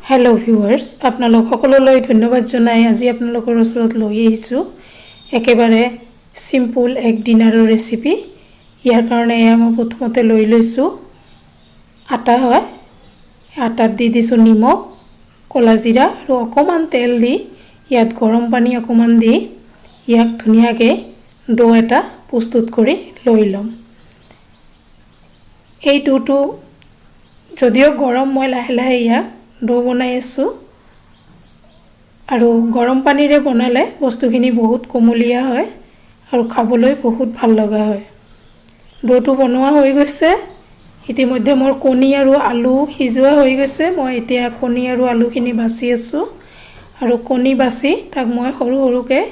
Hello viewers আপোনালোক সকলোলৈ ধন্যবাদ জনাই আজি আপোনালোকৰ ওচৰত লৈ আহিছো একেবাৰে সিম্পল এক ডিনাৰৰ ৰেচিপি ইয়াৰ কাৰণে মই প্ৰথমতে লৈ লৈছো আটা হয় আটাত দি দিছো নিমখ কলা জিৰা আৰু অকমান তেল দি ইয়াত গৰম পানী অকমান দি ইয়াক ধুনিয়াকৈ ডো এটা প্ৰস্তুত কৰি লৈ লম এই ডোটো যদিও গৰম মই লাহে লাহে ইয়াক ডো বনাই আছো আৰু গৰম পানীৰে বনালে বস্তুখিনি বহুত কোমলীয়া হয় আৰু খাবলৈ বহুত ভাল লগা হয় ডোটো বনোৱা হৈ গৈছে ইতিমধ্যে মোৰ কণী আৰু আলু সিজোৱা হৈ গৈছে মই এতিয়া কণী আৰু আলুখিনি বাছি আছো আৰু কণী বাছি তাক মই সৰু সৰুকৈ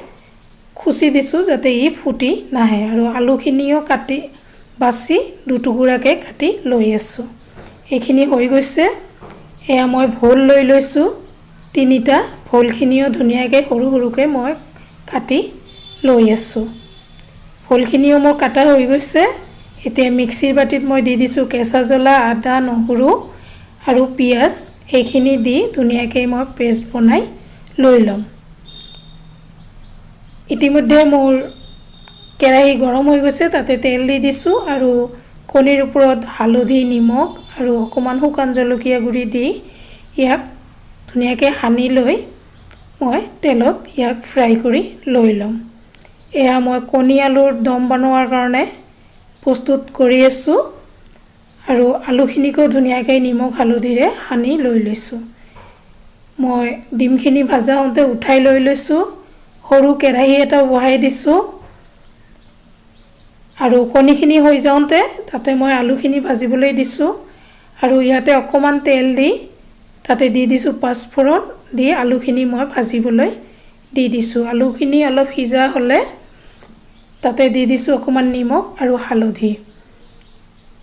খুচি দিছো যাতে ই ফুটি নাহে আৰু আলুখিনিও কাটি বাছি দুটুকুৰাকৈ কাটি লৈ আছো এইখিনি হৈ গৈছে এয়া মই ভোল লৈ লৈছো তিনিটা ভোলখিনিও ধুনিয়াকৈ সৰু সৰুকৈ মই কাটি লৈ আছো ভোলখিনিও মোৰ কাটা হৈ গৈছে এতিয়া মিক্সিৰ বাটিত মই দি দিছো কেঁচা জ্বলা আদা নহৰু আৰু পিয়াজ এইখিনি দি ধুনিয়াকৈ মই পেষ্ট বনাই লৈ লম ইতিমধ্যে মোৰ কেৰাহী গৰম হৈ গৈছে তাতে তেল দি দিছো আৰু কণীৰ ওপৰত হালধি নিমখ আৰু অকমান শুকান জলকীয়া গুৰি দি ইয়াক ধুনিয়াকৈ হানি লৈ মই তেলত ইয়াক ফ্ৰাই কৰি লৈ লম এয়া মই কণী আলুৰ দম বনোৱাৰ কাৰণে প্ৰস্তুত কৰি আছো আৰু আলুখিনিকো ধুনিয়াকৈ নিমখ হালধিৰে হানি লৈ লৈছো মই ডিমখিনি ভাজা হওঁতে উঠাই লৈ লৈছো সৰু কেৰাহী এটা বহাই দিছো আৰু কণীখিনি হৈ যাওঁতে তাতে মই আলুখিনি ভাজিবলৈ দিছো আৰু ইয়াতে অকমান তেল দি তাতে দি দিছো পাঁচফোৰণ দি আলুখিনি মই ভাজিবলৈ দি দিছো আলুখিনি অলপ সিজা হলে তাতে দি দিছো অকমান নিমখ আৰু হালধি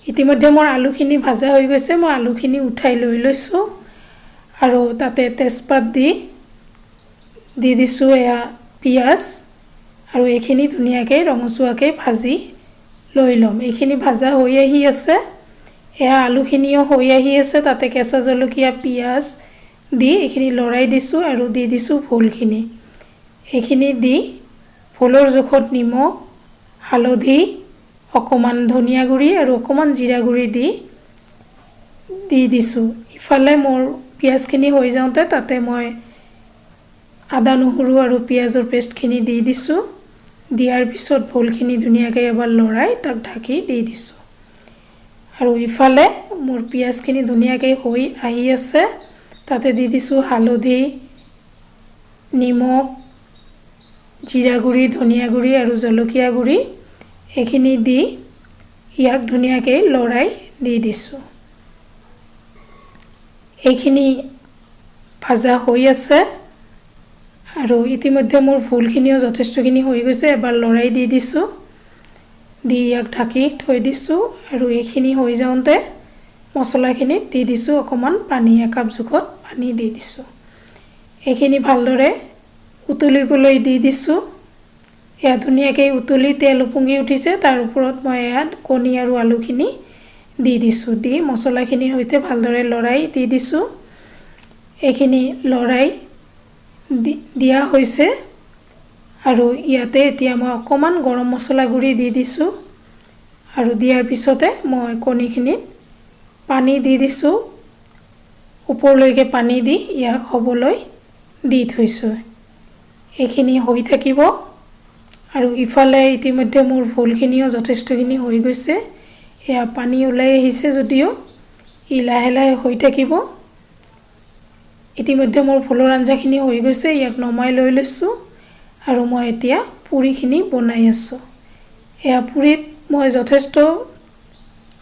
ইতিমধ্যে মোৰ আলুখিনি ভাজা হৈ গৈছে মই আলুখিনি উঠাই লৈ লৈছো আৰু তাতে তেজপাত দি দিছো এয়া পিয়াজ আৰু এইখিনি ধুনিয়াকৈ ৰঙচুৱাকৈ ভাজি লৈ লম এইখিনি ভাজা হৈ আহি আছে এয়া আলুখিনিও হৈ আহি আছে তাতে কেঁচা জলকীয়া পিয়াজ দি এইখিনি লৰাই দিছো আৰু দি দিছো ভোলখিনি এইখিনি দি ভোলৰ জোখত নিমখ হালধি অকমান ধনিয়া গুৰি আৰু অকমান জিৰা গুৰি দি দিছো ইফালে মোৰ পিয়াজখিনি হৈ যাওঁতে তাতে মই আদা নহৰু আৰু পিয়াজৰ পেষ্টখিনি দি দিছো দিয়াৰ পিছত ভোলখিনি ধুনিয়াকৈ এবাৰ লৰাই তাক ঢাকি দি দিছো আৰু ইফালে মোৰ পিয়াজখিনি ধুনিয়াকৈ হৈ আহি আছে তাতে দি দিছো হালধি নিমখ জিৰা গুৰি ধনিয়া গুৰি আৰু জলকীয়া গুৰি এইখিনি দি ইয়াক ধুনিয়াকৈ লৰাই দি দিছো এইখিনি ভাজা হৈ আছে আৰু ইতিমধ্যে মোৰ ভোলখিনিও যথেষ্টখিনি হৈ গৈছে এবাৰ লৰাই দি দিছো দি ইয়াক ঢাকি থৈ দিছো আৰু এইখিনি হৈ যাওঁতে মছলাখিনি দি দিছো অকমান পানী একাপ জোখত পানী দি দিছো এইখিনি ভালদৰে উতলিবলৈ দি দিছো এয়া ধুনিয়াকৈ উতলি তেল উপঙি উঠিছে তাৰ ওপৰত মই ইয়াত কণী আৰু আলুখিনি দি দিছো দি মছলাখিনিৰ সৈতে ভালদৰে লৰাই দি দিছো এইখিনি লৰাই দিয়া হৈছে আৰু ইয়াতে এতিয়া মই অকমান গৰম মছলা গুৰি দি দিছো আৰু দিয়াৰ পিছতে মই কণীখিনিত পানী দি দিছো ওপৰলৈকে পানী দি ইয়াক হ'বলৈ দি থৈছো এইখিনি হৈ থাকিব আৰু ইফালে ইতিমধ্যে মোৰ ভোলখিনিও যথেষ্টখিনি হৈ গৈছে এয়া পানী ওলাই আহিছে যদিও ই লাহে লাহে হৈ থাকিব ইতিমধ্যে মোৰ ভোলৰ আঞ্জাখিনি হৈ গৈছে ইয়াক নমাই লৈ লৈছো আৰু মই এতিয়া পুৰিখিনি বনাই আছো এয়া পুৰিত মই যথেষ্ট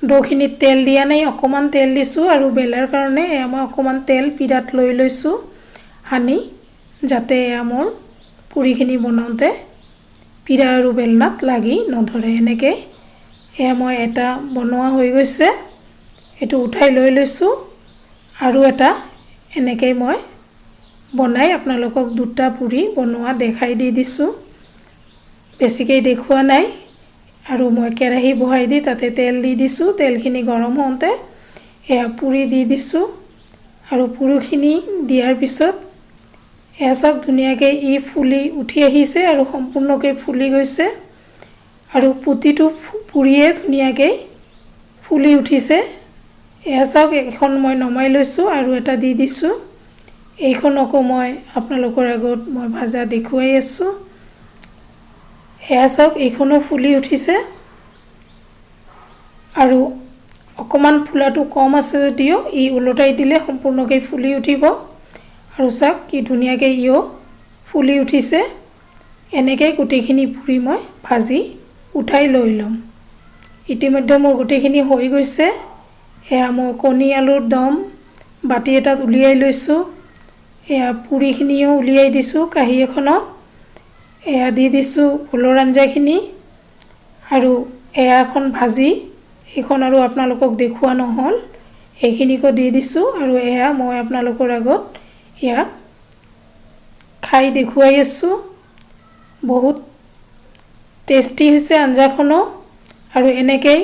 ডোখিনিত তেল দিয়া নাই অকমান তেল দিছো আৰু বেলাৰ কাৰণে এয়া মই অকমান তেল পিৰাত লৈ লৈছো হানি যাতে এয়া মোৰ পুৰিখিনি বনাওঁতে পিৰা আৰু বেলনাত লাগি নধৰে এনেকৈ এয়া মই এটা বনোৱা হৈ গৈছে এটো উঠাই লৈ লৈছো আৰু এটা এনেকৈ মই বনাই আপোনালোকক দুটা পুৰি বনোৱা দেখাই দি দিছো বেছিকৈ দেখুৱা নাই আৰু মই কেৰাহী বহাই দি তাতে তেল দি দিছো তেলখিনি গৰম হওঁতে এয়া পুৰি দি দিছো আৰু পুৰুখিনি দিয়াৰ পিছত এয়া চাওক ধুনীয়াকৈ ই ফুলি উঠি আহিছে আৰু সম্পূৰ্ণকৈ ফুলি গৈছে আৰু পুতিটো পুৰিয়ে ধুনীয়াকৈ ফুলি উঠিছে। এয়া চাওক এইখন মই নমাই লৈছোঁ আৰু এটা দি দিছোঁ। এইখনকো মই আপোনালোকৰ আগত মই ভাজা দেখুৱাই আছোঁ। এয়া চাওক এইখনো ফুলি উঠিছে আৰু অকণমান ফুলাটো কম আছে যদিও ই ওলটাই দিলে সম্পূৰ্ণকৈ ফুলি উঠিব। আৰু চাওক কি ধুনীয়াকৈ ইও ফুলি উঠিছে। এনেকৈ গোটেইখিনি পুৰি মই ভাজি উঠাই লৈ ল'ম। ইতিমধ্যে মোৰ গোটেইখিনি হৈ গৈছে। এয়া মই কণী আলুৰ দম বাতি এটাত উলিয়াই লৈছোঁ। এয়া পুৰিখিনিও উলিয়াই দিছোঁ কাঁহী এখনত। এয়া দি দিছোঁ ভোলৰ আঞ্জাখিনি আৰু এয়া এখন ভাজি, এইখন আৰু আপোনালোকক দেখুওৱা নহ'ল, এইখিনিকো দি দিছোঁ আৰু এয়া মই আপোনালোকৰ আগত ইয়াক খাই দেখুৱাই আছোঁ। বহুত টেষ্টি হৈছে আঞ্জাখনো আৰু এনেকৈ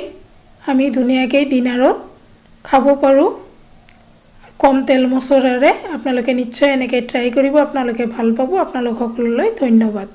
আমি ধুনীয়াকৈ ডিনাৰত খাব পাৰোঁ কম তেল মছলাৰে। আপোনালোকে নিশ্চয় এনেকৈ ট্ৰাই কৰিব, আপোনালোকে ভাল পাব। আপোনালোক সকলোলৈ ধন্যবাদ।